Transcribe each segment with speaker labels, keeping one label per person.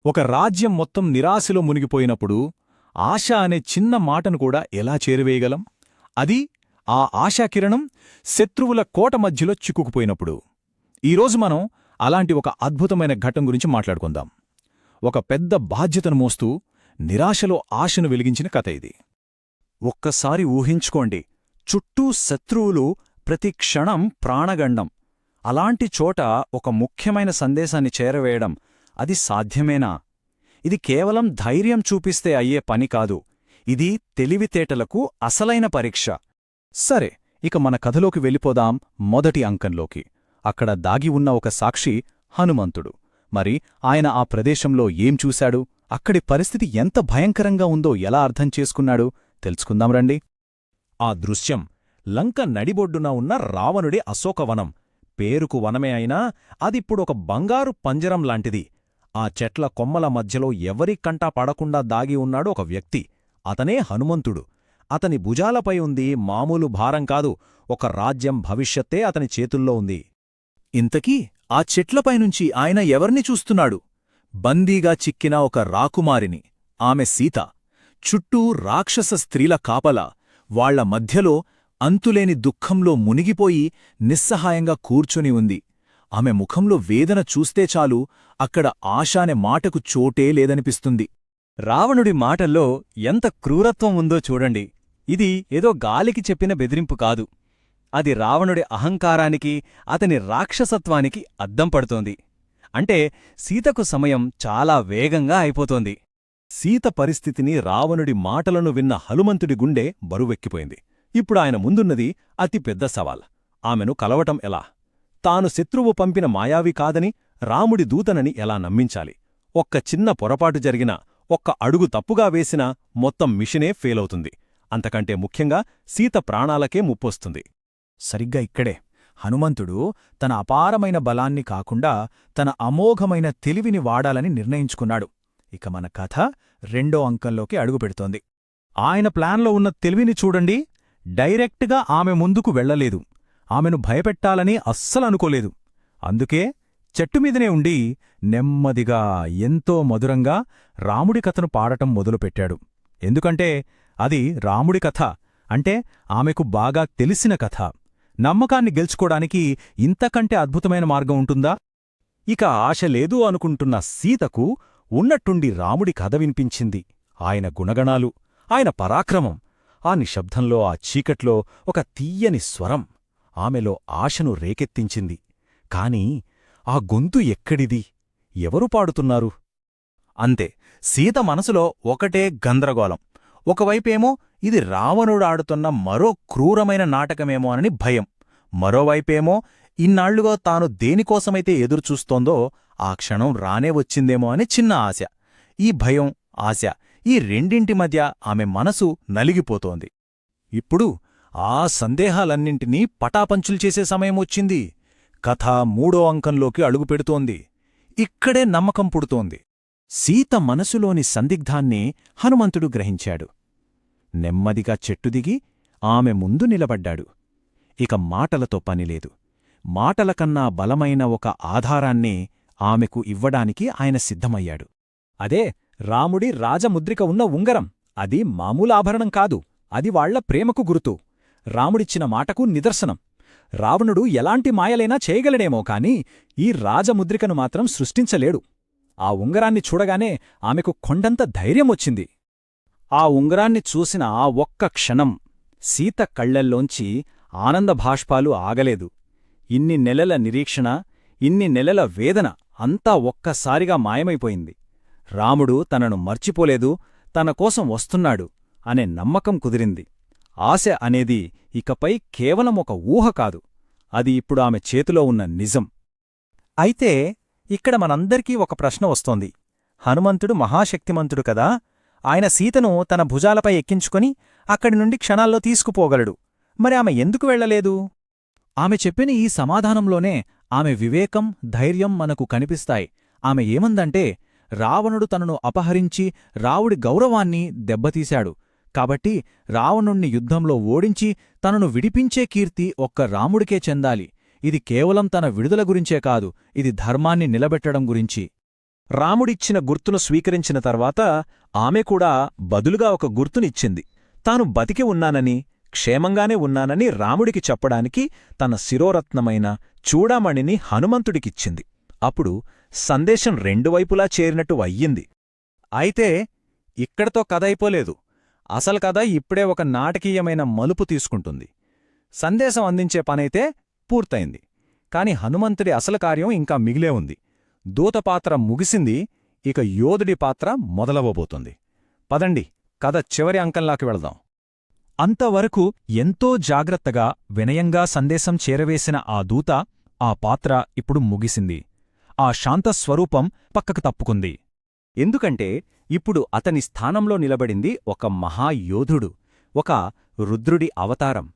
Speaker 1: ఒక రాజ్యం మొత్తం నిరాశలో మునిగిపోయినప్పుడు ఆశ అనే చిన్న మాటను కూడా ఎలా చేరువేయగలం? అది ఆ ఆశాకిరణం శత్రువుల కోట మధ్యలో చిక్కుకుపోయినప్పుడు. ఈరోజు మనం అలాంటి ఒక అద్భుతమైన ఘట్టం గురించి మాట్లాడుకుందాం. ఒక పెద్ద బాధ్యతను మోస్తూ నిరాశలో ఆశను వెలిగించిన కథ ఇది.
Speaker 2: ఒక్కసారి ఊహించుకోండి, చుట్టూ శత్రువులు, ప్రతి క్షణం ప్రాణగండం. అలాంటి చోట ఒక ముఖ్యమైన సందేశాన్ని చేరవేయడం, అది సాధ్యమేనా? ఇది కేవలం ధైర్యం చూపిస్తే అయ్యే పని కాదు. ఇది తెలివితేటలకు అసలైన పరీక్ష.
Speaker 1: సరే, ఇక మన కథలోకి వెళ్ళిపోదాం. మొదటి అంకంలోకి. అక్కడ దాగి ఉన్న ఒక సాక్షి హనుమంతుడు. మరి ఆయన ఆ ప్రదేశంలో ఏం చూశాడు? అక్కడి పరిస్థితి ఎంత భయంకరంగా ఉందో ఎలా అర్థం చేసుకున్నాడు? తెలుసుకుందాం రండి. ఆ దృశ్యం లంక నడిబొడ్డున ఉన్న రావణుడి అశోకవనం. పేరుకు వనమే అయినా అదిప్పుడొక బంగారు పంజరం లాంటిది. ఆ చెట్ల కొమ్మల మధ్యలో ఎవరి కంటా పడకుండా దాగి ఉన్నాడు ఒక వ్యక్తి. అతనే హనుమంతుడు. అతని భుజాలపై ఉంది మామూలు భారం కాదు, ఒక రాజ్యం భవిష్యత్తే అతని చేతుల్లో ఉంది. ఇంతకీ ఆ చెట్లపైనుంచి ఆయన ఎవర్ని చూస్తున్నాడు? బందీగా చిక్కిన ఒక రాకుమారిని, ఆమె సీత. చుట్టూ రాక్షస స్త్రీల కాపలా. వాళ్ల మధ్యలో అంతులేని దుఃఖంలో మునిగిపోయి నిస్సహాయంగా కూర్చొని ఉంది. ఆమె ముఖంలో వేదన చూస్తే చాలు, అక్కడ ఆశానే మాటకు చోటే లేదనిపిస్తుంది.
Speaker 2: రావణుడి మాటల్లో ఎంత క్రూరత్వం ఉందో చూడండి. ఇది ఏదో గాలికి చెప్పిన బెదిరింపు కాదు. అది రావణుడి అహంకారానికి, అతని రాక్షసత్వానికి అద్దం పడుతోంది. అంటే సీతకు సమయం చాలా వేగంగా అయిపోతోంది.
Speaker 1: సీత పరిస్థితిని, రావణుడి మాటలను విన్న హనుమంతుడి గుండె బరువెక్కిపోయింది. ఇప్పుడు ఆయన ముందున్నది అతిపెద్ద సవాల్. ఆమెను కలవటం ఎలా? తాను శత్రువు పంపిన మాయావి కాదని, రాముడి దూతనని ఎలా నమ్మించాలి? ఒక్క చిన్న పొరపాటు జరిగినా, ఒక్క అడుగు తప్పుగా వేసినా మొత్తం మిషనే ఫెయిలవుతుంది. అంతకంటే ముఖ్యంగా సీత ప్రాణాలకే ముప్పొస్తుంది. సరిగ్గా ఇక్కడే హనుమంతుడు తన అపారమైన బలాన్ని కాకుండా తన అమోఘమైన తెలివిని వాడాలని నిర్ణయించుకున్నాడు. ఇక మన కథ రెండో అంకంలోకి అడుగుపెడుతోంది. ఆయన ప్లాన్లో ఉన్న తెలివిని చూడండి. డైరెక్ట్గా ఆమె ముందుకు వెళ్లలేదు. ఆమెను భయపెట్టాలని అస్సలనుకోలేదు. అందుకే చెట్టుమీదనే ఉండి నెమ్మదిగా, ఎంతో మధురంగా రాముడి కథను పాడటం మొదలుపెట్టాడు. ఎందుకంటే అది రాముడి కథ అంటే ఆమెకు బాగా తెలిసిన కథ. నమ్మకాన్ని గెలుచుకోడానికి ఇంతకంటే అద్భుతమైన మార్గం ఉంటుందా? ఇక ఆశ లేదు అనుకుంటున్న సీతకు ఉన్నట్టుండి రాముడి కథ వినిపించింది. ఆయన గుణగణాలు, ఆయన పరాక్రమం. ఆ నిశ్శబ్దంలో, ఆ చీకట్లో ఒక తీయని స్వరం ఆమెలో ఆశను రేకెత్తించింది. కాని ఆ గొంతు ఎక్కడిది? ఎవరు పాడుతున్నారు? అంతే, సీత మనసులో ఒకటే గందరగోళం. ఒకవైపేమో ఇది రావణుడాడుతున్న మరో క్రూరమైన నాటకమేమో అని భయం. మరోవైపేమో ఇన్నాళ్లుగా తాను దేనికోసమైతే ఎదురుచూస్తోందో ఆ క్షణం రానే వచ్చిందేమో అని చిన్న ఆశ. ఈ భయం, ఆశ, ఈ రెండింటి మధ్య ఆమె మనసు నలిగిపోతోంది. ఇప్పుడు ఆ సందేహాలన్నింటినీ పటాపంచులు చేసే సమయమొచ్చింది. కథ మూడో అంకంలోకి అడుగుపెడుతోంది. ఇక్కడే నమ్మకం పుడుతోంది. సీత మనసులోని సందిగ్ధాన్ని హనుమంతుడు గ్రహించాడు. నెమ్మదిగా చెట్టుదిగి ఆమె ముందు నిలబడ్డాడు. ఇక మాటలతో పనిలేదు. మాటలకన్నా బలమైన ఒక ఆధారాన్ని ఆమెకు ఇవ్వడానికి ఆయన సిద్ధమయ్యాడు. అదే రాముడి రాజముద్రిక ఉన్న ఉంగరం. అది మామూలు ఆభరణం కాదు, అది వాళ్ల ప్రేమకు గుర్తు. రాముడిచ్చిన మాటకు నిదర్శనం. రావణుడు ఎలాంటి మాయలైనా చేయగలడేమో కాని ఈ రాజముద్రికను మాత్రం సృష్టించలేడు. ఆ ఉంగరాన్ని చూడగానే ఆమెకు కొండంత ధైర్యమొచ్చింది. ఆ ఉంగరాన్ని చూసిన ఆ ఒక్క క్షణం సీత కళ్లల్లోంచి ఆనందభాష్పాలు ఆగలేదు. ఇన్ని నెలల నిరీక్షణ, ఇన్ని నెలల వేదన అంతా ఒక్కసారిగా మాయమైపోయింది. రాముడు తనను మర్చిపోలేదు, తనకోసం వస్తున్నాడు అనే నమ్మకం కుదిరింది. ఆశ అనేది ఇకపై కేవలం ఒక ఊహ కాదు, అది ఇప్పుడు ఆమె చేతిలో ఉన్న నిజం. అయితే ఇక్కడ మనందరికీ ఒక ప్రశ్న వస్తోంది. హనుమంతుడు మహాశక్తిమంతుడు కదా, ఆయన సీతను తన భుజాలపై ఎక్కించుకొని అక్కడి నుండి క్షణాల్లో తీసుకుపోగలడు. మరి ఆమె ఎందుకు వెళ్లలేదు? ఆమె చెప్పిన ఈ సమాధానంలోనే ఆమె వివేకం, ధైర్యం మనకు కనిపిస్తాయి. ఆమె ఏమందంటే, రావణుడు తనను అపహరించి రావుడి గౌరవాన్ని దెబ్బతీశాడు. కాబట్టి రావణుణ్ణి యుద్ధంలో ఓడించి తనను విడిపించే కీర్తి ఒక్క రాముడికే చెందాలి. ఇది కేవలం తన విడుదల గురించే కాదు, ఇది ధర్మాన్ని నిలబెట్టడం గురించి. రాముడిచ్చిన గుర్తును స్వీకరించిన తర్వాత ఆమె కూడా బదులుగా ఒక గుర్తునిచ్చింది. తాను బతికి ఉన్నానని, క్షేమంగానే ఉన్నానని రాముడికి చెప్పడానికి తన శిరోరత్నమైన చూడామణిని హనుమంతుడికిచ్చింది. అప్పుడు సందేశం రెండు వైపులా చేరినట్టు అయ్యింది.
Speaker 2: అయితే ఇక్కడతో కథ అయిపోలేదు. అసలు కథ ఇప్పుడే ఒక నాటకీయమైన మలుపు తీసుకుంటుంది. సందేశం అందించే పనైతే పూర్తయింది, కాని హనుమంతుడి అసలు కార్యం ఇంకా మిగిలే ఉంది. దూతపాత్ర ముగిసింది, ఇక యోధుడి పాత్ర మొదలవబోతుంది. పదండి, కథ చివరి అంకంలాకి వెళదాం. అంతవరకు ఎంతో జాగ్రత్తగా, వినయంగా సందేశం చేరవేసిన ఆ దూత, ఆ పాత్ర ఇప్పుడు ముగిసింది. ఆ శాంతస్వరూపం పక్కకు తప్పుకుంది. ఎందుకంటే ఇప్పుడు అతని స్థానంలో నిలబడింది ఒక మహాయోధుడు, ఒక రుద్రుడి అవతారం.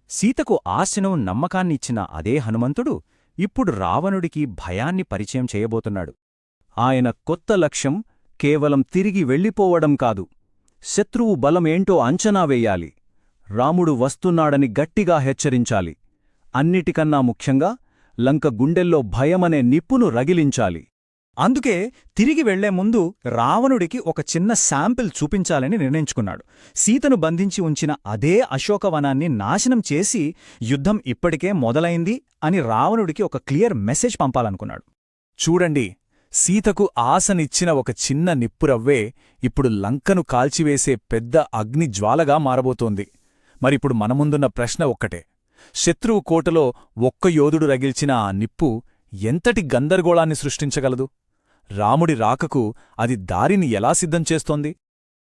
Speaker 2: సీతకు ఆశను, నమ్మకాన్నిచ్చిన అదే హనుమంతుడు ఇప్పుడు రావణుడికి భయాన్ని పరిచయం చేయబోతున్నాడు. ఆయన కొత్త లక్ష్యం కేవలం తిరిగి వెళ్ళిపోవడం కాదు, శత్రువు బలమేంటో అంచనా వేయాలి. రాముడు వస్తున్నాడని గట్టిగా హెచ్చరించాలి. అన్నిటికన్నా ముఖ్యంగా లంక గుండెల్లో భయమనే నిప్పును రగిలించాలి. అందుకే తిరిగి వెళ్లే ముందు రావణుడికి ఒక చిన్న శాంపిల్ చూపించాలని నిర్ణయించుకున్నాడు. సీతను బంధించి ఉంచిన అదే అశోకవనాన్ని నాశనం చేసి యుద్ధం ఇప్పటికే మొదలైంది అని రావణుడికి ఒక క్లియర్ మెసేజ్ పంపాలనుకున్నాడు. చూడండి, సీతకు ఆశనిచ్చిన ఒక చిన్న నిప్పురవ్వే ఇప్పుడు లంకను కాల్చివేసే పెద్ద అగ్నిజ్వాలగా మారబోతోంది. మరిప్పుడు మనముందున్న ప్రశ్న ఒక్కటే: శత్రువు కోటలో ఒక్క యోధుడు రగిల్చిన ఆ నిప్పు ఎంతటి గందరగోళాన్ని సృష్టించగలదు? రాముడి రాకకు అది దారిని ఎలా సిద్ధం చేస్తోంది?